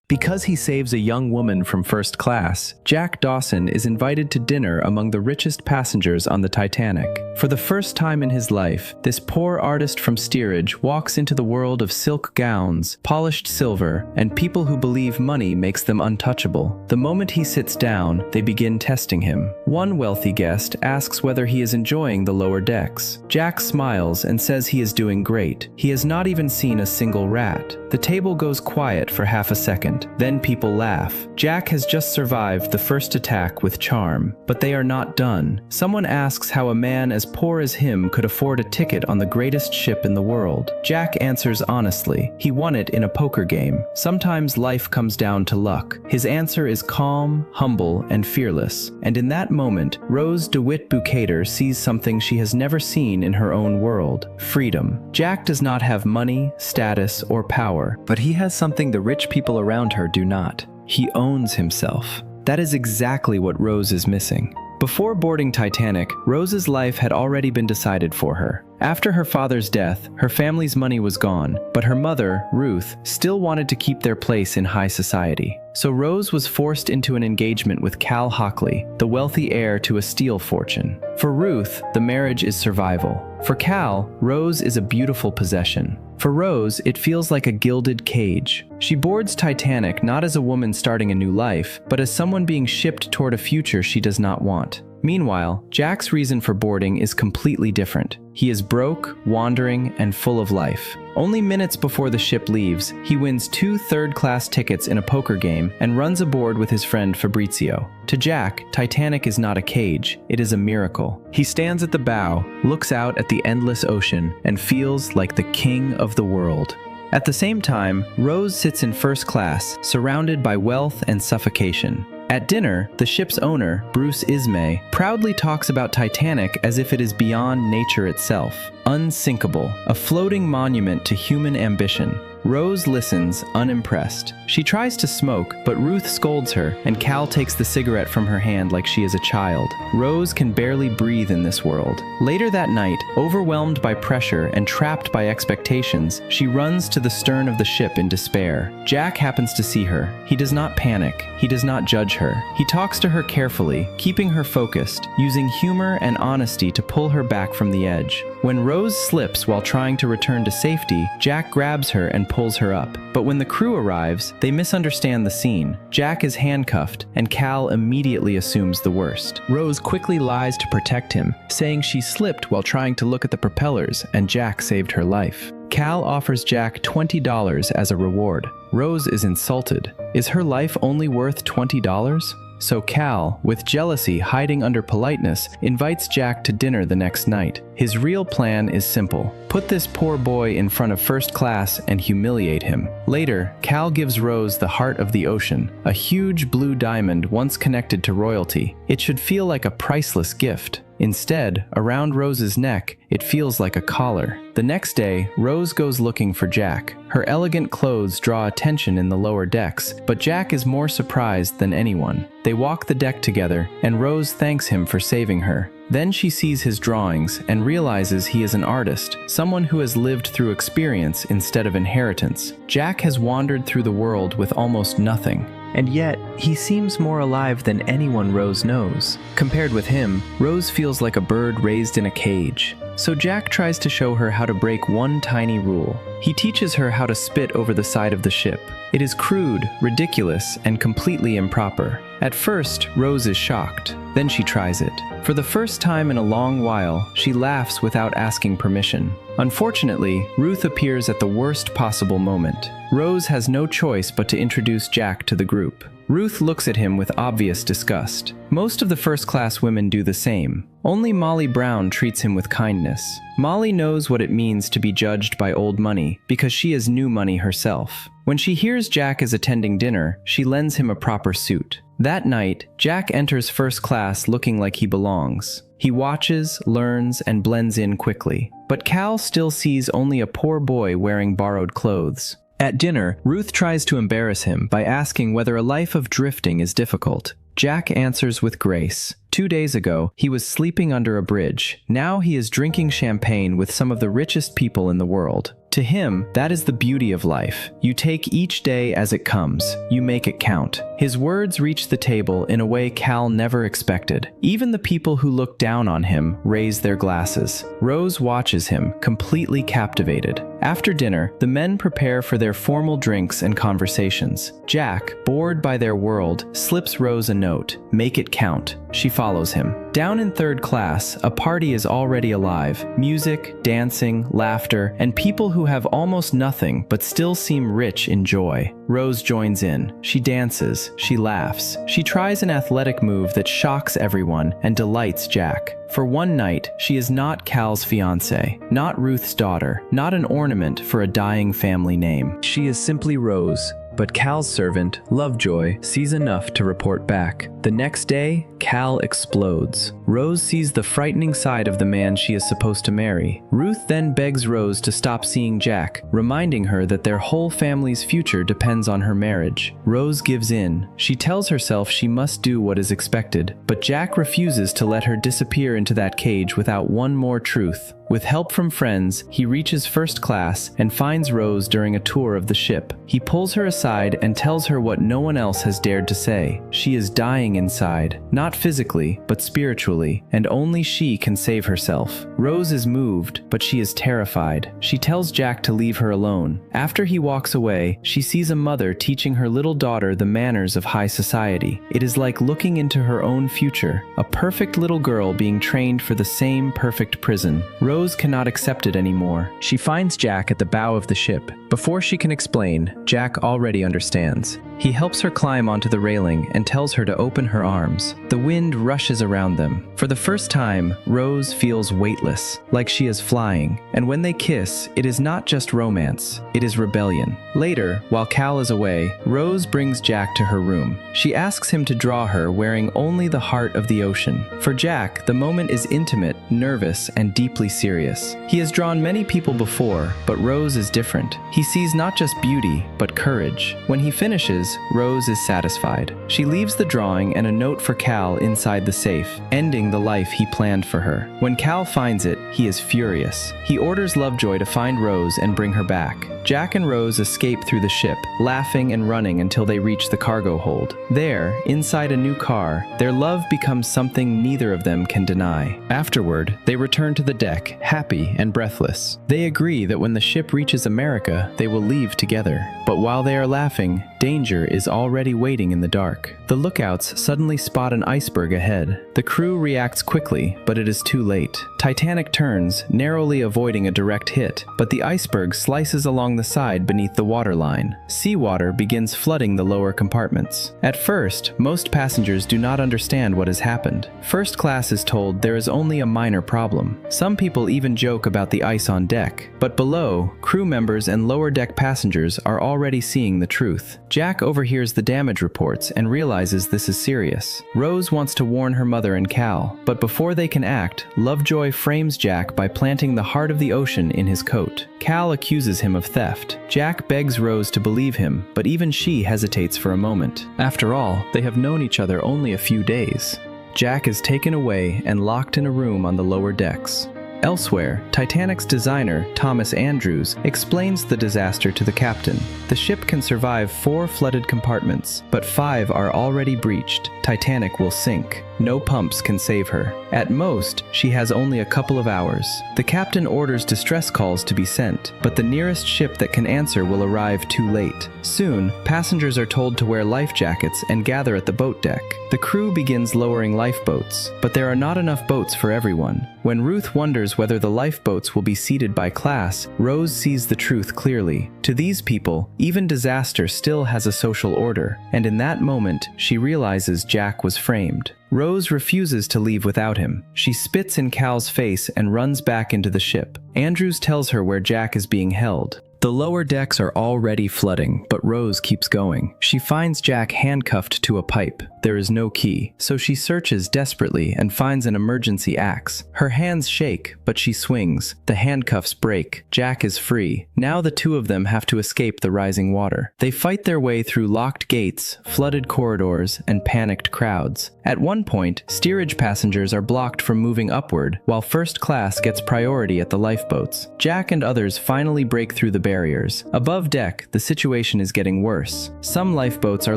Because he saves a young woman from first class, Jack Dawson is invited to dinner among the richest passengers on the Titanic. For the first time in his life, this poor artist from steerage walks into the world of silk gowns, polished silver, and people who believe money makes them untouchable. The moment he sits down, they begin testing him. One wealthy guest asks whether he is enjoying the lower decks. Jack smiles and says he is doing great. He has not even seen a single rat. The table goes quiet for half a second. Then people laugh. Jack has just survived the first attack with charm. But they are not done. Someone asks how a man as poor as him could afford a ticket on the greatest ship in the world. Jack answers honestly. He won it in a poker game. Sometimes life comes down to luck. His answer is calm, humble, and fearless. And in that moment, Rose DeWitt Bukater sees something she has never seen in her own world: freedom. Jack does not have money, status, or power, but he has something the rich people around her do not. He owns himself. That is exactly what Rose is missing. Before boarding Titanic, Rose's life had already been decided for her. After her father's death, her family's money was gone, but her mother, Ruth, still wanted to keep their place in high society. So Rose was forced into an engagement with Cal Hockley, the wealthy heir to a steel fortune. For Ruth, the marriage is survival. For Cal, Rose is a beautiful possession. For Rose, it feels like a gilded cage. She boards Titanic not as a woman starting a new life, but as someone being shipped toward a future she does not want. Meanwhile, Jack's reason for boarding is completely different. He is broke, wandering, and full of life. Only minutes before the ship leaves, he wins 2 third-class tickets in a poker game and runs aboard with his friend Fabrizio. To Jack, Titanic is not a cage, it is a miracle. He stands at the bow, looks out at the endless ocean, and feels like the king of the world. At the same time, Rose sits in first class, surrounded by wealth and suffocation. At dinner, the ship's owner, Bruce Ismay, proudly talks about Titanic as if it is beyond nature itself. Unsinkable, a floating monument to human ambition. Rose listens, unimpressed. She tries to smoke, but Ruth scolds her, and Cal takes the cigarette from her hand like she is a child. Rose can barely breathe in this world. Later that night, overwhelmed by pressure and trapped by expectations, she runs to the stern of the ship in despair. Jack happens to see her. He does not panic. He does not judge her. He talks to her carefully, keeping her focused, using humor and honesty to pull her back from the edge. When Rose slips while trying to return to safety, Jack grabs her and pulls her up. But when the crew arrives, they misunderstand the scene. Jack is handcuffed, and Cal immediately assumes the worst. Rose quickly lies to protect him, saying she slipped while trying to look at the propellers, and Jack saved her life. Cal offers Jack $20 as a reward. Rose is insulted. Is her life only worth $20? So Cal, with jealousy hiding under politeness, invites Jack to dinner the next night. His real plan is simple: put this poor boy in front of first class and humiliate him. Later, Cal gives Rose the heart of the ocean, a huge blue diamond once connected to royalty. It should feel like a priceless gift. Instead, around Rose's neck, it feels like a collar. The next day, Rose goes looking for Jack. Her elegant clothes draw attention in the lower decks, but Jack is more surprised than anyone. They walk the deck together, and Rose thanks him for saving her. Then she sees his drawings and realizes he is an artist, someone who has lived through experience instead of inheritance. Jack has wandered through the world with almost nothing. And yet, he seems more alive than anyone Rose knows. Compared with him, Rose feels like a bird raised in a cage. So Jack tries to show her how to break one tiny rule. He teaches her how to spit over the side of the ship. It is crude, ridiculous, and completely improper. At first, Rose is shocked. Then she tries it. For the first time in a long while, she laughs without asking permission. Unfortunately, Ruth appears at the worst possible moment. Rose has no choice but to introduce Jack to the group. Ruth looks at him with obvious disgust. Most of the first-class women do the same. Only Molly Brown treats him with kindness. Molly knows what it means to be judged by old money because she is new money herself. When she hears Jack is attending dinner, she lends him a proper suit. That night, Jack enters first class looking like he belongs. He watches, learns, and blends in quickly. But Cal still sees only a poor boy wearing borrowed clothes. At dinner, Ruth tries to embarrass him by asking whether a life of drifting is difficult. Jack answers with grace. 2 days ago, he was sleeping under a bridge. Now he is drinking champagne with some of the richest people in the world. To him, that is the beauty of life. You take each day as it comes. You make it count. His words reach the table in a way Cal never expected. Even the people who look down on him raise their glasses. Rose watches him, completely captivated. After dinner, the men prepare for their formal drinks and conversations. Jack, bored by their world, slips Rose a note. Make it count. She follows him. Down in third class, a party is already alive. Music, dancing, laughter, and people who have almost nothing but still seem rich in joy. Rose joins in. She dances. She laughs. She tries an athletic move that shocks everyone and delights Jack. For one night, she is not Cal's fiancé, not Ruth's daughter, not an ornament for a dying family name. She is simply Rose. But Cal's servant, Lovejoy, sees enough to report back. The next day, Cal explodes. Rose sees the frightening side of the man she is supposed to marry. Ruth then begs Rose to stop seeing Jack, reminding her that their whole family's future depends on her marriage. Rose gives in. She tells herself she must do what is expected, but Jack refuses to let her disappear into that cage without one more truth. With help from friends, he reaches first class and finds Rose during a tour of the ship. He pulls her aside and tells her what no one else has dared to say. She is dying inside, not physically, but spiritually, and only she can save herself. Rose is moved, but she is terrified. She tells Jack to leave her alone. After he walks away, she sees a mother teaching her little daughter the manners of high society. It is like looking into her own future, a perfect little girl being trained for the same perfect prison. Rose cannot accept it anymore. She finds Jack at the bow of the ship. Before she can explain, Jack already understands. He helps her climb onto the railing and tells her to open her arms. The wind rushes around them. For the first time, Rose feels weightless, like she is flying. And when they kiss, it is not just romance, it is rebellion. Later, while Cal is away, Rose brings Jack to her room. She asks him to draw her wearing only the heart of the ocean. For Jack, the moment is intimate, nervous, and deeply serious. He has drawn many people before, but Rose is different. He sees not just beauty, but courage. When he finishes, Rose is satisfied. She leaves the drawing and a note for Cal inside the safe, ending the life he planned for her. When Cal finds it, he is furious. He orders Lovejoy to find Rose and bring her back. Jack and Rose escape through the ship, laughing and running until they reach the cargo hold. There, inside a new car, their love becomes something neither of them can deny. Afterward, they return to the deck, happy and breathless. They agree that when the ship reaches America, they will leave together. But while they are laughing, danger is already waiting in the dark. The lookouts suddenly spot an iceberg ahead. The crew reacts quickly, but it is too late. Titanic turns, narrowly avoiding a direct hit, but the iceberg slices along the side beneath the waterline. Seawater begins flooding the lower compartments. At first, most passengers do not understand what has happened. First class is told there is only a minor problem. Some people even joke about the ice on deck. But below, crew members and lower deck passengers are already seeing the truth. Jack overhears the damage reports and realizes this is serious. Rose wants to warn her mother and Cal, but before they can act, Lovejoy frames Jack by planting the heart of the ocean in his coat. Cal accuses him of theft. Jack begs Rose to believe him, but even she hesitates for a moment. After all, they have known each other only a few days. Jack is taken away and locked in a room on the lower decks. Elsewhere, Titanic's designer, Thomas Andrews, explains the disaster to the captain. The ship can survive 4 flooded compartments, but 5 are already breached. Titanic will sink. No pumps can save her. At most, she has only a couple of hours. The captain orders distress calls to be sent, but the nearest ship that can answer will arrive too late. Soon, passengers are told to wear life jackets and gather at the boat deck. The crew begins lowering lifeboats, but there are not enough boats for everyone. When Ruth wonders whether the lifeboats will be seated by class, Rose sees the truth clearly. To these people, even disaster still has a social order, and in that moment, she realizes Jack was framed. Rose refuses to leave without him. She spits in Cal's face and runs back into the ship. Andrews tells her where Jack is being held. The lower decks are already flooding, but Rose keeps going. She finds Jack handcuffed to a pipe. There is no key, so she searches desperately and finds an emergency axe. Her hands shake, but she swings. The handcuffs break. Jack is free. Now the two of them have to escape the rising water. They fight their way through locked gates, flooded corridors, and panicked crowds. At one point, steerage passengers are blocked from moving upward, while first class gets priority at the lifeboats. Jack and others finally break through the barriers. Above deck, the situation is getting worse. Some lifeboats are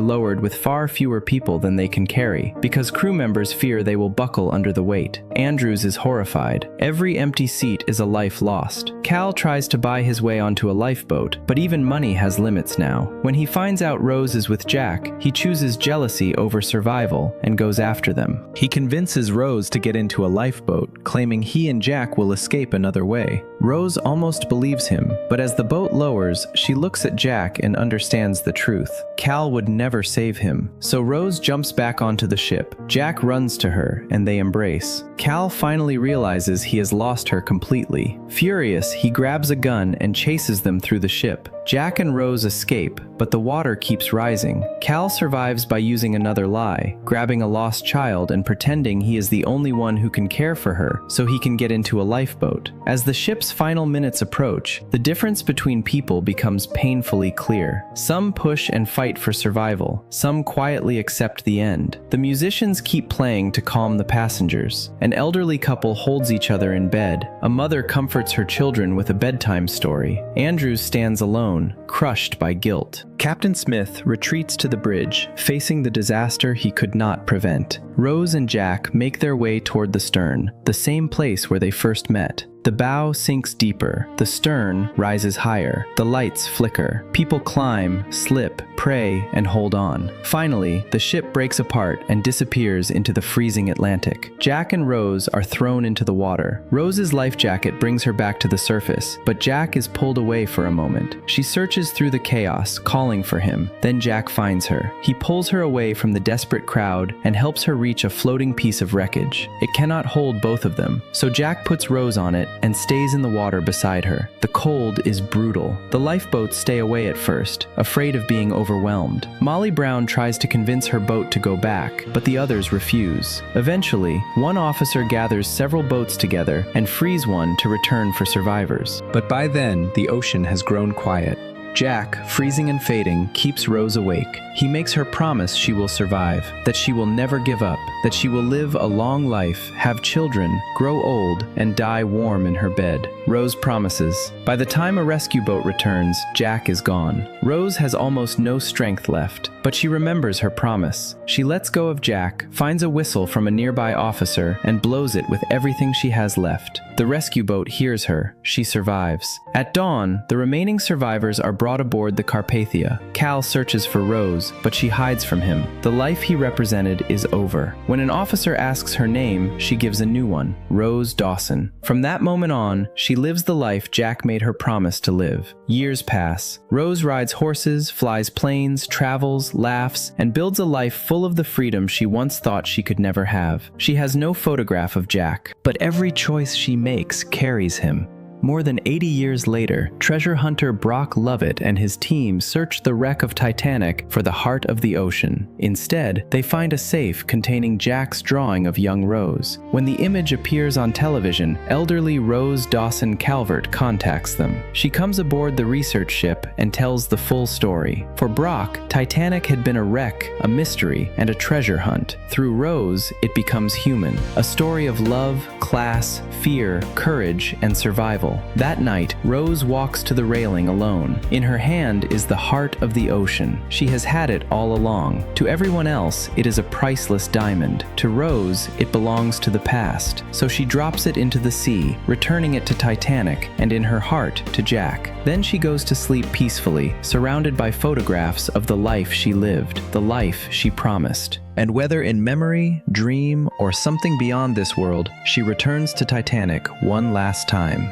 lowered with far fewer people than they can carry, because crew members fear they will buckle under the weight. Andrews is horrified. Every empty seat is a life lost. Cal tries to buy his way onto a lifeboat, but even money has limits now. When he finds out Rose is with Jack, he chooses jealousy over survival and goes after them. He convinces Rose to get into a lifeboat, claiming he and Jack will escape another way. Rose almost believes him, but as the boat lowers, she looks at Jack and understands the truth. Cal would never save him, so Rose jumps back onto the ship. Jack runs to her, and they embrace. Cal finally realizes he has lost her completely. Furious, he grabs a gun and chases them through the ship. Jack and Rose escape, but the water keeps rising. Cal survives by using another lie, grabbing a lost child and pretending he is the only one who can care for her, so he can get into a lifeboat. As the ship's final minutes approach, the difference between people becomes painfully clear. Some push and fight for survival. Some quietly accept the end. The musicians keep playing to calm the passengers. An elderly couple holds each other in bed. A mother comforts her children with a bedtime story. Andrews stands alone, crushed by guilt. Captain Smith retreats to the bridge, facing the disaster he could not prevent. Rose and Jack make their way toward the stern, the same place where they first met. The bow sinks deeper. The stern rises higher. The lights flicker. People climb, slip, pray, and hold on. Finally, the ship breaks apart and disappears into the freezing Atlantic. Jack and Rose are thrown into the water. Rose's life jacket brings her back to the surface, but Jack is pulled away for a moment. She searches through the chaos, calling for him. Then Jack finds her. He pulls her away from the desperate crowd and helps her reach a floating piece of wreckage. It cannot hold both of them, so Jack puts Rose on it and stays in the water beside her. The cold is brutal. The lifeboats stay away at first, afraid of being overwhelmed. Molly Brown tries to convince her boat to go back, but the others refuse. Eventually, one officer gathers several boats together and frees one to return for survivors. But by then, the ocean has grown quiet. Jack, freezing and fading, keeps Rose awake. He makes her promise she will survive, that she will never give up, that she will live a long life, have children, grow old, and die warm in her bed. Rose promises. By the time a rescue boat returns, Jack is gone. Rose has almost no strength left, but she remembers her promise. She lets go of Jack, finds a whistle from a nearby officer, and blows it with everything she has left. The rescue boat hears her. She survives. At dawn, the remaining survivors are brought aboard the Carpathia. Cal searches for Rose, but she hides from him. The life he represented is over. When an officer asks her name, she gives a new one, Rose Dawson. From that moment on, she lives the life Jack made her promise to live. Years pass. Rose rides horses, flies planes, travels, laughs, and builds a life full of the freedom she once thought she could never have. She has no photograph of Jack, but every choice she makes carries him. More than 80 years later, treasure hunter Brock Lovett and his team search the wreck of Titanic for the heart of the ocean. Instead, they find a safe containing Jack's drawing of young Rose. When the image appears on television, elderly Rose Dawson Calvert contacts them. She comes aboard the research ship and tells the full story. For Brock, Titanic had been a wreck, a mystery, and a treasure hunt. Through Rose, it becomes human, a story of love, class, fear, courage, and survival. That night, Rose walks to the railing alone. In her hand is the heart of the ocean. She has had it all along. To everyone else, it is a priceless diamond. To Rose, it belongs to the past. So she drops it into the sea, returning it to Titanic, and in her heart to Jack. Then she goes to sleep peacefully, surrounded by photographs of the life she lived, the life she promised. And whether in memory, dream, or something beyond this world, she returns to Titanic one last time.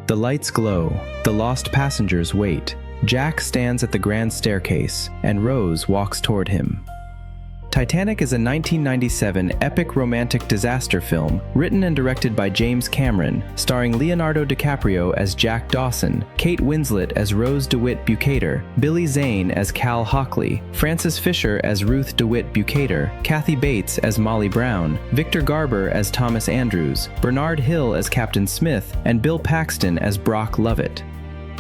The lights glow. The lost passengers wait. Jack stands at the grand staircase, and Rose walks toward him. Titanic is a 1997 epic romantic disaster film written and directed by James Cameron, starring Leonardo DiCaprio as Jack Dawson, Kate Winslet as Rose DeWitt Bukater, Billy Zane as Cal Hockley, Frances Fisher as Ruth DeWitt Bukater, Kathy Bates as Molly Brown, Victor Garber as Thomas Andrews, Bernard Hill as Captain Smith, and Bill Paxton as Brock Lovett.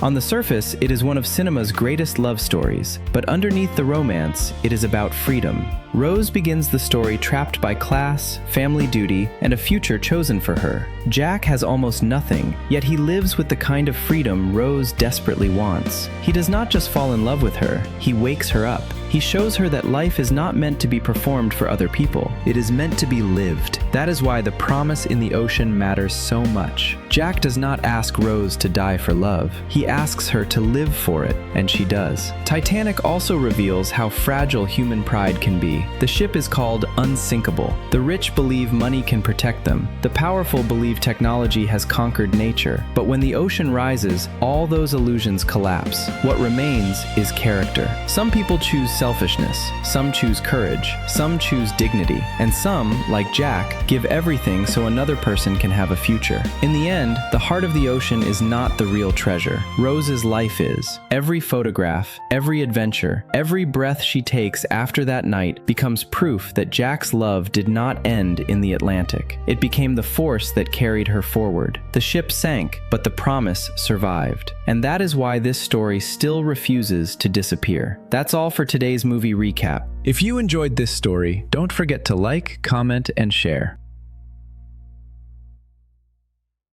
On the surface, it is one of cinema's greatest love stories, but underneath the romance, it is about freedom. Rose begins the story trapped by class, family duty, and a future chosen for her. Jack has almost nothing, yet he lives with the kind of freedom Rose desperately wants. He does not just fall in love with her, he wakes her up. He shows her that life is not meant to be performed for other people. It is meant to be lived. That is why the promise in the ocean matters so much. Jack does not ask Rose to die for love. He asks her to live for it, and she does. Titanic also reveals how fragile human pride can be. The ship is called unsinkable. The rich believe money can protect them. The powerful believe technology has conquered nature. But when the ocean rises, all those illusions collapse. What remains is character. Some people choose selfishness, some choose courage, some choose dignity, and some, like Jack, give everything so another person can have a future. In the end, the heart of the ocean is not the real treasure. Rose's life is. Every photograph, every adventure, every breath she takes after that night becomes proof that Jack's love did not end in the Atlantic. It became the force that carried her forward. The ship sank, but the promise survived. And that is why this story still refuses to disappear. That's all for today's movie recap. If you enjoyed this story, don't forget to like, comment, and share.